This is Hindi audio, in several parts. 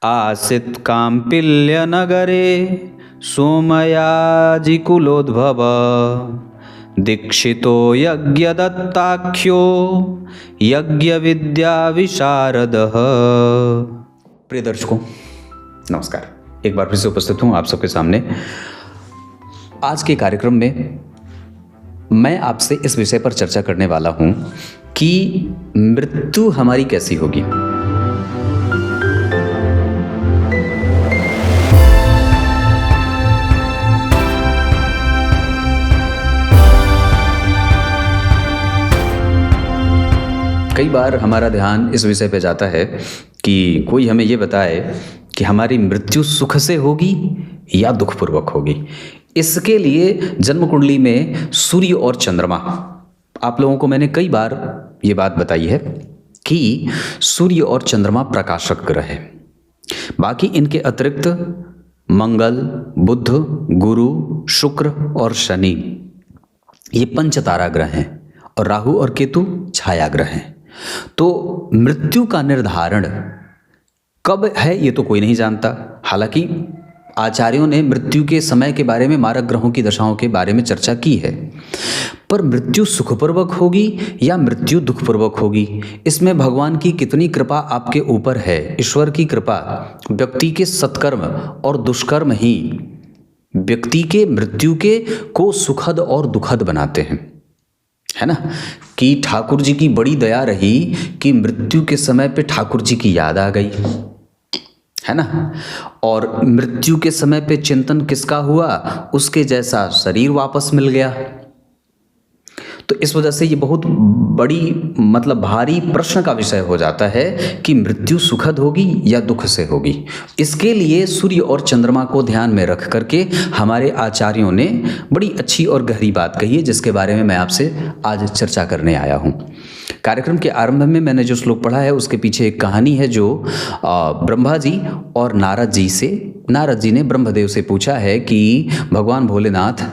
आसीत् काम्पिल्यनगरे सोमयाजिकुलोद्भव दीक्षितो यज्ञदत्ताख्यो यज्ञविद्याविशारदः। प्रिय दर्शकों नमस्कार, एक बार फिर से उपस्थित हूँ आप सबके सामने। आज के कार्यक्रम में मैं आपसे इस विषय पर चर्चा करने वाला हूँ कि मृत्यु हमारी कैसी होगी। कई बार हमारा ध्यान इस विषय पे जाता है कि कोई हमें ये बताए कि हमारी मृत्यु सुख से होगी या दुखपूर्वक होगी। इसके लिए जन्म कुंडली में सूर्य और चंद्रमा, आप लोगों को मैंने कई बार ये बात बताई है कि सूर्य और चंद्रमा प्रकाशक ग्रह है। बाकी इनके अतिरिक्त मंगल, बुध, गुरु, शुक्र और शनि ये पंच तारा ग्रह हैं और राहु और केतु छाया ग्रह हैं। तो मृत्यु का निर्धारण कब है ये तो कोई नहीं जानता। हालांकि आचार्यों ने मृत्यु के समय के बारे में, मारक ग्रहों की दशाओं के बारे में चर्चा की है, पर मृत्यु सुखपूर्वक होगी या मृत्यु दुखपूर्वक होगी, इसमें भगवान की कितनी कृपा आपके ऊपर है। ईश्वर की कृपा, व्यक्ति के सत्कर्म और दुष्कर्म ही व्यक्ति के मृत्यु के को सुखद और दुखद बनाते हैं, है ना। कि ठाकुर जी की बड़ी दया रही कि मृत्यु के समय पे ठाकुर जी की याद आ गई, है ना। और मृत्यु के समय पे चिंतन किसका हुआ, उसके जैसा शरीर वापस मिल गया। तो इस वजह से ये बहुत बड़ी भारी प्रश्न का विषय हो जाता है कि मृत्यु सुखद होगी या दुख से होगी। इसके लिए सूर्य और चंद्रमा को ध्यान में रख करके हमारे आचार्यों ने बड़ी अच्छी और गहरी बात कही है, जिसके बारे में मैं आपसे आज चर्चा करने आया हूँ। कार्यक्रम के आरंभ में मैंने जो श्लोक पढ़ा है उसके पीछे एक कहानी है जो ब्रह्मा जी और नारद जी ने ब्रह्मदेव से पूछा है कि भगवान भोलेनाथ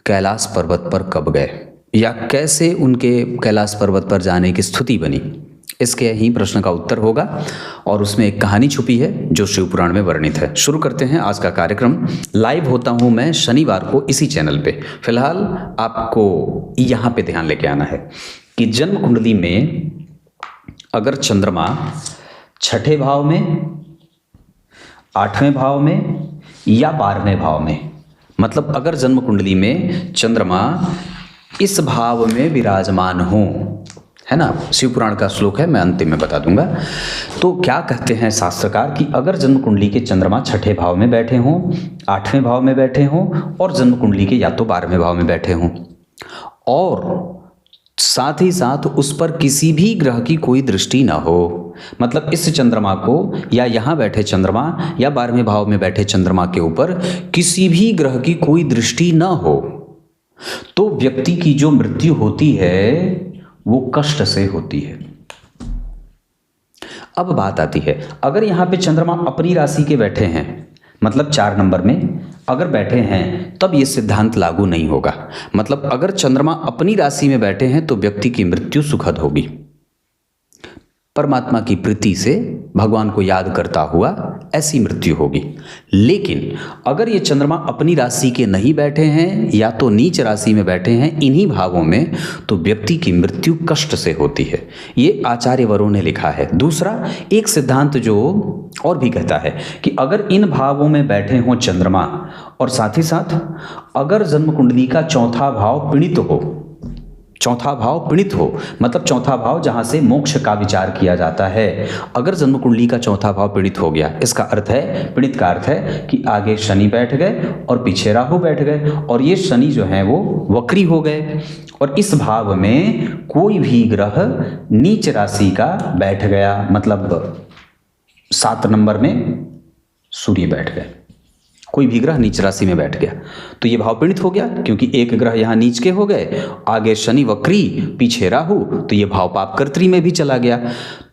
कैलाश पर्वत पर कब गए या कैसे उनके कैलाश पर्वत पर जाने की स्थिति बनी। इसके ही प्रश्न का उत्तर होगा और उसमें एक कहानी छुपी है जो शिव पुराण में वर्णित है। शुरू करते हैं आज का कार्यक्रम। लाइव होता हूं मैं शनिवार को इसी चैनल पे। फिलहाल आपको यहाँ पे ध्यान लेके आना है कि जन्म कुंडली में अगर चंद्रमा छठे भाव में, आठवें भाव में या 12वें भाव में, मतलब अगर जन्म कुंडली में चंद्रमा इस भाव में विराजमान हो, है ना। शिव पुराण का श्लोक है, मैं अंतिम में बता दूंगा। तो क्या कहते हैं शास्त्रकार कि अगर जन्म कुंडली के चंद्रमा छठे भाव में बैठे हों, 8वें भाव में बैठे हों और जन्म कुंडली के या तो 12वें भाव में बैठे हों और साथ ही साथ उस पर किसी भी ग्रह की कोई दृष्टि ना हो, मतलब इस चंद्रमा को या यहाँ बैठे चंद्रमा या 12वें भाव में बैठे चंद्रमा के ऊपर किसी भी ग्रह की कोई दृष्टि ना हो, तो व्यक्ति की जो मृत्यु होती है वो कष्ट से होती है। अब बात आती है, अगर यहां पे चंद्रमा अपनी राशि के बैठे हैं, मतलब 4 नंबर में अगर बैठे हैं, तब ये सिद्धांत लागू नहीं होगा। मतलब अगर चंद्रमा अपनी राशि में बैठे हैं तो व्यक्ति की मृत्यु सुखद होगी, परमात्मा की प्रीति से भगवान को याद करता हुआ ऐसी मृत्यु होगी। लेकिन अगर ये चंद्रमा अपनी राशि के नहीं बैठे हैं या तो नीच राशि में बैठे हैं, इन्हीं भावों में, तो व्यक्ति की मृत्यु कष्ट से होती है। ये आचार्यवरों ने लिखा है। दूसरा एक सिद्धांत जो और भी कहता है कि अगर इन भावों में बैठे हों चंद्रमा और साथ ही साथ अगर जन्म कुंडली का चौथा भाव पीड़ित हो, मतलब चौथा भाव जहां से मोक्ष का विचार किया जाता है, अगर जन्म कुंडली का चौथा भाव पीड़ित हो गया, इसका अर्थ है, पीड़ित का अर्थ है कि आगे शनि बैठ गए और पीछे राहु बैठ गए और ये शनि जो है वो वक्री हो गए और इस भाव में कोई भी ग्रह नीच राशि का बैठ गया, मतलब 7 नंबर में सूर्य बैठ गए, कोई भी ग्रह नीच राशि में बैठ गया, तो ये भाव पीड़ित हो गया क्योंकि एक ग्रह यहाँ नीच के हो गए, आगे शनि वक्री, पीछे राहु, तो ये भाव पाप कर्त्री में भी चला गया।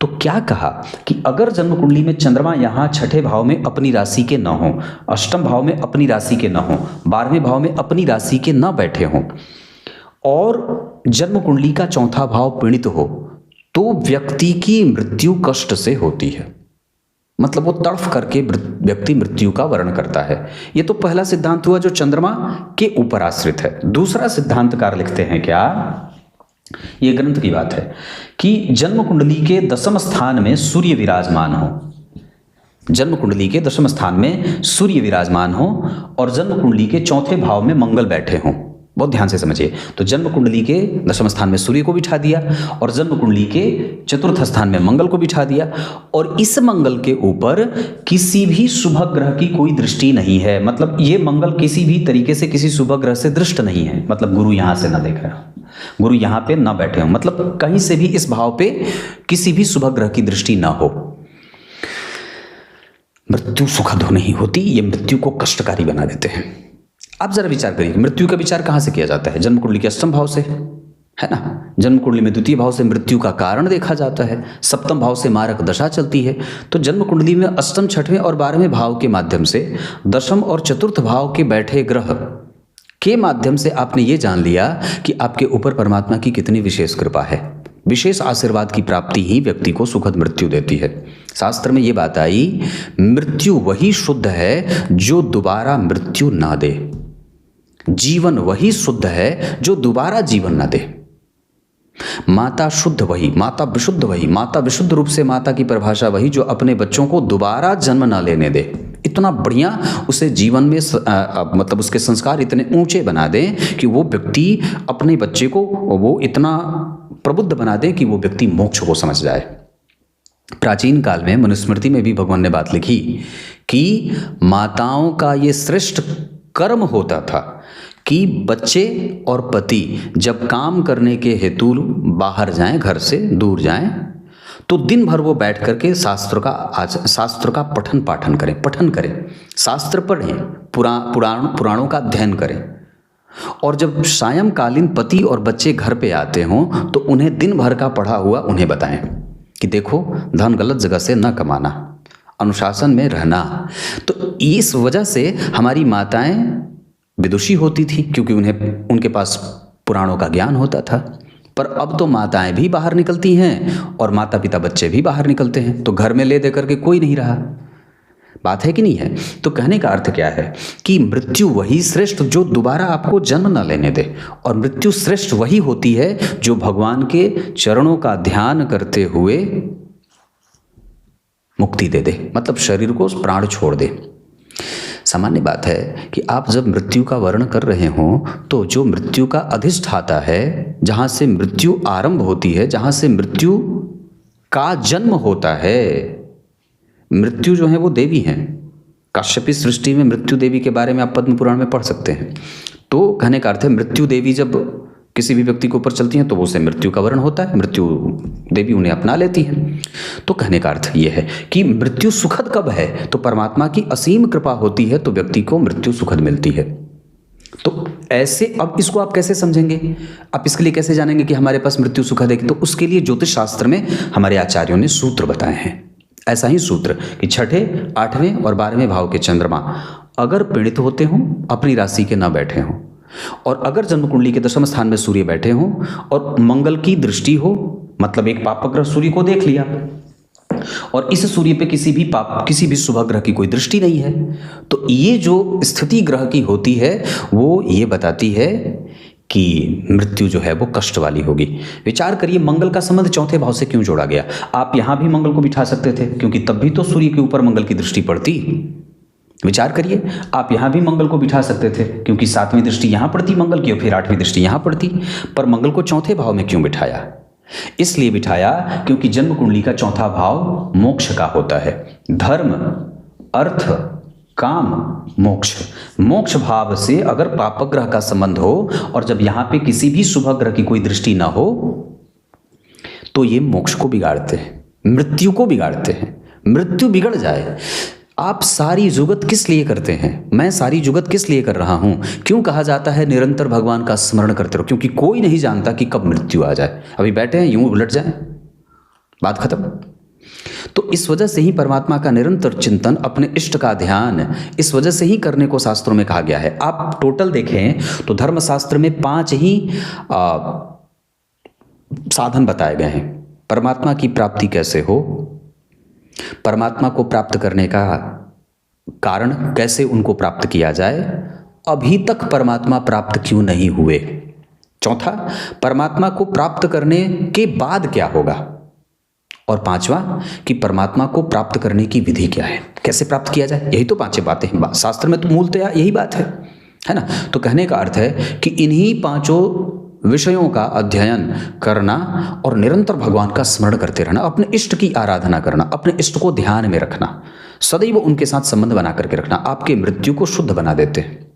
तो क्या कहा कि अगर जन्म कुंडली में चंद्रमा यहाँ छठे भाव में अपनी राशि के न हो, अष्टम भाव में अपनी राशि के न हो, 12वें भाव में अपनी राशि के न बैठे हों और जन्म कुंडली का चौथा भाव पीड़ित हो, तो व्यक्ति की मृत्यु कष्ट से होती है। मतलब वो तड़फ करके व्यक्ति मृत्यु का वर्ण करता है। ये तो पहला सिद्धांत हुआ जो चंद्रमा के ऊपर आश्रित है। दूसरा सिद्धांतकार लिखते हैं क्या, ये ग्रंथ की बात है कि जन्म कुंडली के 10वें स्थान में सूर्य विराजमान हो, जन्म कुंडली के 10वें स्थान में सूर्य विराजमान हो और जन्म कुंडली के 4थे भाव में मंगल बैठे हों। बहुत ध्यान से समझिए। तो जन्म कुंडली के 10वें स्थान में सूर्य को बिठा दिया और जन्म कुंडली के 4th स्थान में मंगल को बिठा दिया, और इस मंगल के ऊपर किसी भी शुभ ग्रह की कोई दृष्टि नहीं है। मतलब ये मंगल किसी भी तरीके से किसी शुभ ग्रह से दृष्ट नहीं है। मतलब गुरु यहां से ना देख रहे हो, गुरु यहां पे ना बैठे हो, मतलब कहीं से भी इस भाव पे किसी भी शुभ ग्रह की दृष्टि ना हो। मृत्यु सुखद नहीं होती, ये मृत्यु को कष्टकारी बना देते हैं। आप जरा विचार करिए, मृत्यु का विचार कहां से किया जाता है? जन्म कुंडली के 8वें भाव से, है ना। जन्म कुंडली में 2य भाव से मृत्यु का कारण देखा जाता है, 7वें भाव से मारक दशा चलती है। तो जन्म कुंडली में 8वें, 6वें और 12वें भाव के माध्यम से 10वें और 4th भाव के बैठे ग्रह के माध्यम से आपने ये जान लिया कि आपके ऊपर परमात्मा की कितनी विशेष कृपा है। विशेष आशीर्वाद की प्राप्ति ही व्यक्ति को सुखद मृत्यु देती है। शास्त्र में ये बात आई, मृत्यु वही शुद्ध है जो दोबारा मृत्यु ना दे, जीवन वही शुद्ध है जो दोबारा जीवन ना दे। माता शुद्ध वही, माता विशुद्ध वही, माता विशुद्ध रूप से माता की परिभाषा वही जो अपने बच्चों को दोबारा जन्म ना लेने दे। इतना बढ़िया उसे जीवन में मतलब उसके संस्कार इतने ऊंचे बना दें कि वो व्यक्ति अपने बच्चे को वो इतना प्रबुद्ध बना दे कि वो व्यक्ति मोक्ष को समझ जाए। प्राचीन काल में मनुस्मृति में भी भगवान ने बात लिखी कि माताओं का ये श्रेष्ठ कर्म होता था कि बच्चे और पति जब काम करने के हेतु बाहर जाएं, घर से दूर जाएं, तो दिन भर वो बैठ करके शास्त्र का पठन करें, शास्त्र पढ़ें, पुराणों का अध्ययन करें। और जब सायंकालीन पति और बच्चे घर पे आते हों तो उन्हें दिन भर का पढ़ा हुआ उन्हें बताएं कि देखो धन गलत जगह से न कमाना, अनुशासन में रहना। तो इस वजह से हमारी माताएं विदुषी होती थी क्योंकि उन्हें उनके पास पुराणों का ज्ञान होता था। पर अब तो माताएं भी बाहर निकलती हैं और माता पिता बच्चे भी बाहर निकलते हैं, तो घर में ले दे करके कोई नहीं रहा। बात है कि नहीं है? तो कहने का अर्थ क्या है कि मृत्यु वही श्रेष्ठ जो दोबारा आपको जन्म न लेने दे, और मृत्यु श्रेष्ठ वही होती है जो भगवान के चरणों का ध्यान करते हुए मुक्ति दे दे, मतलब शरीर को प्राण छोड़ दे। सामान्य बात है कि आप जब मृत्यु का वर्ण कर रहे हों तो जो मृत्यु का अधिष्ठाता है, जहां से मृत्यु आरंभ होती है, जहां से मृत्यु का जन्म होता है, मृत्यु जो है वो देवी हैं। काश्यपी सृष्टि में मृत्यु देवी के बारे में आप पद्म पुराण में पढ़ सकते हैं। तो कहने का अर्थ है मृत्यु देवी जब किसी भी व्यक्ति के ऊपर चलती हैं तो वो उसे मृत्यु का वर्ण होता है, मृत्यु देवी उन्हें अपना लेती हैं। तो कहने का अर्थ ये है कि मृत्यु सुखद कब है? तो परमात्मा की असीम कृपा होती है तो व्यक्ति को मृत्यु सुखद मिलती है। तो ऐसे अब इसको आप कैसे समझेंगे? आप इसके लिए कैसे जानेंगे कि हमारे पास मृत्यु सुखद है? तो उसके लिए ज्योतिष शास्त्र में हमारे आचार्यों ने सूत्र बताए हैं। ऐसा ही सूत्र कि 6ठे, 8वें और 12वें भाव के चंद्रमा अगर पीड़ित होते हों, अपनी राशि के ना बैठे हों, और अगर जन्म कुंडली के 10वें स्थान में सूर्य बैठे हों और मंगल की दृष्टि हो, मतलब एक पापग्रह सूर्य को देख लिया और इस सूर्य पे किसी भी शुभ ग्रह की कोई दृष्टि नहीं है, तो ये जो स्थिति ग्रह की होती है वो ये बताती है कि मृत्यु जो है वो कष्ट वाली होगी। विचार करिए, मंगल का संबंध 4थे भाव से क्यों जोड़ा गया? आप यहां भी मंगल को बिठा सकते थे क्योंकि तब भी तो सूर्य के ऊपर मंगल की दृष्टि पड़ती। विचार करिए, आप यहां भी मंगल को बिठा सकते थे क्योंकि 7वीं दृष्टि यहां पड़ती मंगल की और फिर 8वीं दृष्टि यहां पड़ती। पर मंगल को 4थे भाव में क्यों बिठाया? इसलिए बिठाया क्योंकि जन्म कुंडली का 4था भाव मोक्ष का होता है। धर्म, अर्थ, काम, मोक्ष। मोक्ष भाव से अगर पापग्रह का संबंध हो और जब यहां पे किसी भी शुभ ग्रह की कोई दृष्टि ना हो तो ये मोक्ष को बिगाड़ते हैं, मृत्यु को बिगाड़ते हैं। मृत्यु बिगड़ जाए, आप सारी जुगत किस लिए करते हैं? मैं सारी जुगत किस लिए कर रहा हूं? क्यों कहा जाता है निरंतर भगवान का स्मरण करते रहो? क्योंकि कोई नहीं जानता कि कब मृत्यु आ जाए। अभी बैठे हैं यूं उलट जाए, बात खत्म। तो इस वजह से ही परमात्मा का निरंतर चिंतन, अपने इष्ट का ध्यान इस वजह से ही करने को शास्त्रों में कहा गया है। आप टोटल देखें तो धर्मशास्त्र में 5 ही साधन बताए गए हैं। परमात्मा की प्राप्ति कैसे हो, परमात्मा को प्राप्त करने का कारण, कैसे उनको प्राप्त किया जाए, अभी तक परमात्मा प्राप्त क्यों नहीं हुए। चौथा, परमात्मा को प्राप्त करने के बाद क्या होगा। और पांचवा, कि परमात्मा को प्राप्त करने की विधि क्या है, कैसे प्राप्त किया जाए। यही तो पांचों बातें हैं। शास्त्र में तो मूलतः यही बात है ना। तो कहने का अर्थ है कि इन्हीं पांचों विषयों का अध्ययन करना और निरंतर भगवान का स्मरण करते रहना, अपने इष्ट की आराधना करना, अपने इष्ट को ध्यान में रखना, सदैव उनके साथ संबंध बना करके रखना, आपके मृत्यु को शुद्ध बना देते हैं।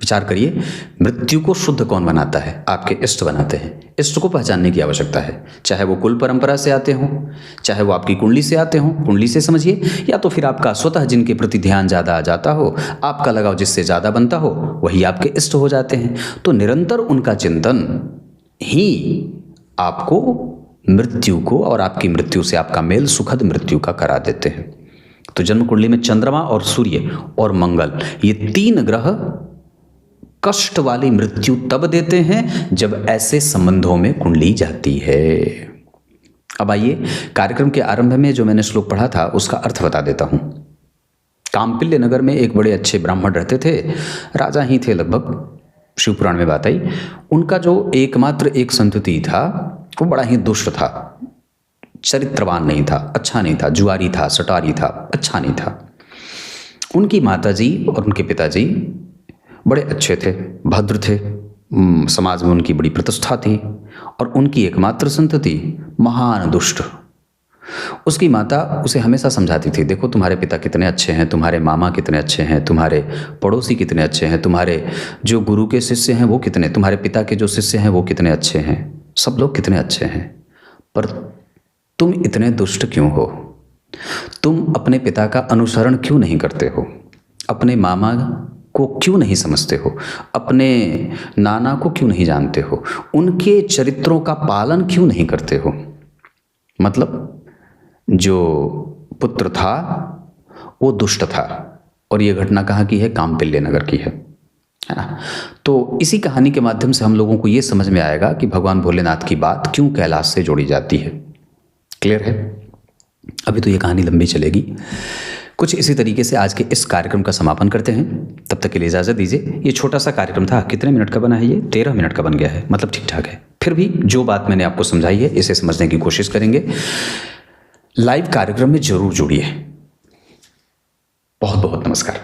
विचार करिए, मृत्यु को शुद्ध कौन बनाता है? आपके इष्ट बनाते हैं। इष्ट को पहचानने की आवश्यकता है, चाहे वो कुल परंपरा से आते हों, चाहे वो आपकी कुंडली से आते हों, कुंडली से समझिए, या तो फिर आपका स्वतः जिनके प्रति ध्यान ज़्यादा आ जाता हो, आपका लगाव जिससे ज़्यादा बनता हो, वही आपके इष्ट हो जाते हैं। तो निरंतर उनका चिंतन ही आपको मृत्यु को और आपकी मृत्यु से आपका मेल सुखद मृत्यु का करा देते हैं। तो जन्म कुंडली में चंद्रमा और सूर्य और मंगल, ये तीन ग्रह कष्ट वाली मृत्यु तब देते हैं जब ऐसे संबंधों में कुंडली जाती है। अब आइए, कार्यक्रम के आरंभ में जो मैंने श्लोक पढ़ा था उसका अर्थ बता देता हूं। काम्पिल्य नगर में एक बड़े अच्छे ब्राह्मण रहते थे, राजा ही थे लगभग, शिव पुराण में बात आई। उनका जो एकमात्र एक संतति था वो बड़ा ही दुष्ट था, चरित्रवान नहीं था, अच्छा नहीं था, जुआरी था, सटारी था, अच्छा नहीं था। उनकी माताजी और उनके पिताजी बड़े अच्छे थे, भद्र थे, समाज में उनकी बड़ी प्रतिष्ठा थी, और उनकी एकमात्र संतति महान दुष्ट। उसकी माता उसे हमेशा समझाती थी, देखो तुम्हारे पिता कितने अच्छे हैं, तुम्हारे मामा कितने अच्छे हैं, तुम्हारे पड़ोसी कितने अच्छे हैं, तुम्हारे जो गुरु के शिष्य हैं वो कितने, तुम्हारे पिता के जो शिष्य हैं वो कितने अच्छे हैं, सब लोग कितने अच्छे हैं, पर तुम इतने दुष्ट क्यों हो? तुम अपने पिता का अनुसरण क्यों नहीं करते हो? अपने मामा को क्यों नहीं समझते हो? अपने नाना को क्यों नहीं जानते हो? उनके चरित्रों का पालन क्यों नहीं करते हो? मतलब जो पुत्र था वो दुष्ट था, और ये घटना कहाँ की है? काम्पिल्य नगर की है ना। तो इसी कहानी के माध्यम से हम लोगों को ये समझ में आएगा कि भगवान भोलेनाथ की बात क्यों कैलाश से जोड़ी जाती है। क्लियर है? अभी तो ये कहानी लंबी चलेगी। कुछ इसी तरीके से आज के इस कार्यक्रम का समापन करते हैं। तब तक के लिए इजाज़त दीजिए। ये छोटा सा कार्यक्रम था, कितने मिनट का बना है? ये 13 मिनट का बन गया है, मतलब ठीक ठाक है। फिर भी जो बात मैंने आपको समझाई है इसे समझने की कोशिश करेंगे। लाइव कार्यक्रम में जरूर जुड़िए। बहुत बहुत नमस्कार।